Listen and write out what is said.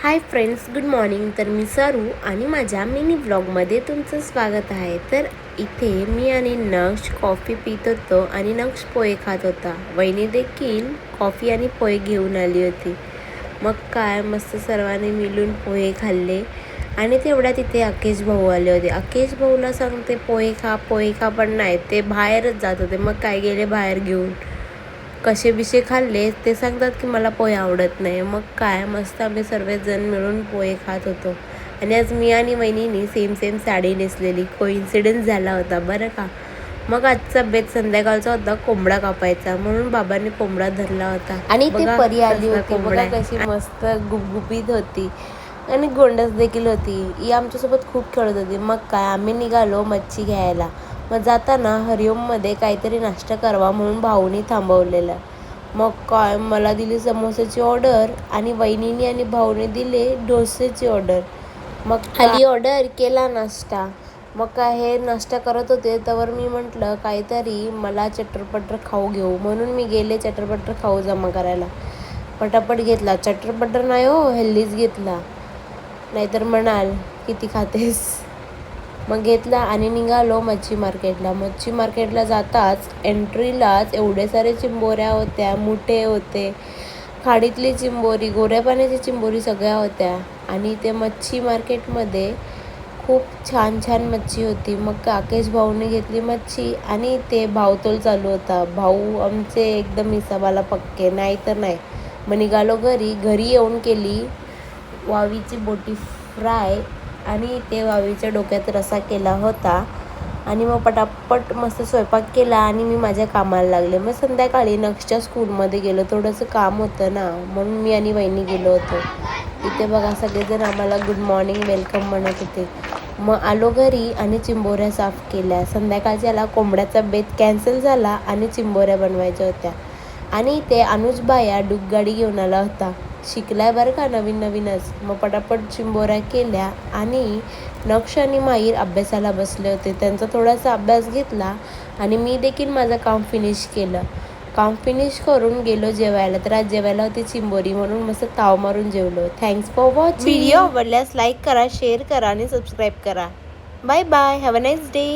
Hi friends, good morning. तर मी सरू आणि माझ्या मिनी व्लॉगमध्ये तुमचं स्वागत आहे. तर इथे मी आणि नक्ष कॉफी पित होतो आणि नक्ष पोहे खात होता. वहिनी देखील कॉफी आणि पोहे घेऊन आली होती. मग काय मस्त सर्वांनी मिळून पोहे खाल्ले. आणि तेवढ्या तिथे अकेश भाऊ आले होते. अकेश भाऊला सांगते पोहे खा पण नाही, ते बाहेरच जात होते. मग काय गेले बाहेर घेऊन कसे बिशे खाल्ले. ते सांगतात की मला पोहे आवडत नाही. मग काय मस्त आम्ही सर्वजण मिळून पोहे खात होतो. आणि आज मी आणि वहिनीनी सेम साडी नेसलेली. कोइन्सिडन्स झाला होता बरं का. मग आजचा बेत संध्याकाळचा होता कोंबडा कापायचा, म्हणून बाबांनी कोंबडा धरला होता. आणि ते परी आली होती बघा, कशी मस्त गुबगुबीत होती आणि गोंडस देखील होती. ही आमच्यासोबत खूप खेळत होती. मग काय आम्ही निघालो मच्छी घ्यायला. मग जाताना हरिओममध्ये काहीतरी नाश्ता करावा म्हणून भाऊनी थांबवलेलं. मग काय मला दिली समोसाची ऑर्डर आणि वहिनीनी आणि भाऊने दिले डोसेची ऑर्डर. मग खाली ऑर्डर केला नाश्ता. मग काय हे नाश्ता करत होते तर मी म्हटलं काहीतरी मला चटरपटर खाऊ घेऊ, म्हणून मी गेले चटरपटर खाऊ जमा करायला. पटापट घेतला. चटरपटर नाही हो, हेल्दीच घेतला, नाहीतर म्हणाल किती खातेस. मग घेतला आणि निघालो मच्छी मार्केटला. मच्छी मार्केटला जाताच एंट्रीलाच एवढे सारे चिंबोऱ्या होत्या, मुठे होते, खाडीतली चिंबोरी, गोऱ्या पाण्याची चिंबोरी सगळ्या होत्या. आणि ते मच्छी मार्केटमध्ये खूप छान छान मच्छी होती. मग राकेश भाऊने घेतली मच्छी आणि ते भावतोल चालू होता. भाऊ आमचे एकदम हिसाबाला पक्के, नाही तर नाही. मग निघालो घरी येऊन केली वावीची बोटी फ्राय आणि ते वावीच्या डोक्यात रसा केला होता. आणि मग पटापट मस्त स्वयंपाक केला आणि मी माझ्या कामाला लागले. मग संध्याकाळी नक्षच्या स्कूलमध्ये गेलो, थोडंसं काम होतं ना, म्हणून मी आणि वहिनी गेलो होतो. इथे बघा सगळेजण आम्हाला गुड मॉर्निंग वेलकम म्हणत होते. मग आलो घरी आणि चिंबोऱ्या साफ केल्या. संध्याकाळच्याला कोंबड्याचा बेत कॅन्सल झाला आणि चिंबोऱ्या बनवायच्या होत्या. आणि ते अनुजबाया डुगगाडी घेऊन आला होता. शिकलाय बरं का, नवीनच. मग पटापट चिंबोऱ्या केल्या आणि नक्ष आणि माहीर अभ्यासाला बसले होते. त्यांचा थोडासा अभ्यास घेतला आणि मी देखील माझं काम फिनिश केलं. काम फिनिश करून गेलो जेवायला. तर आज जेवायला होती चिंबोरी, म्हणून मस्त ताव मारून जेवलो. Thanks for watching. व्हिडिओ आवडल्यास लाईक करा, शेअर करा आणि सबस्क्राईब करा. Bye bye, have a nice day.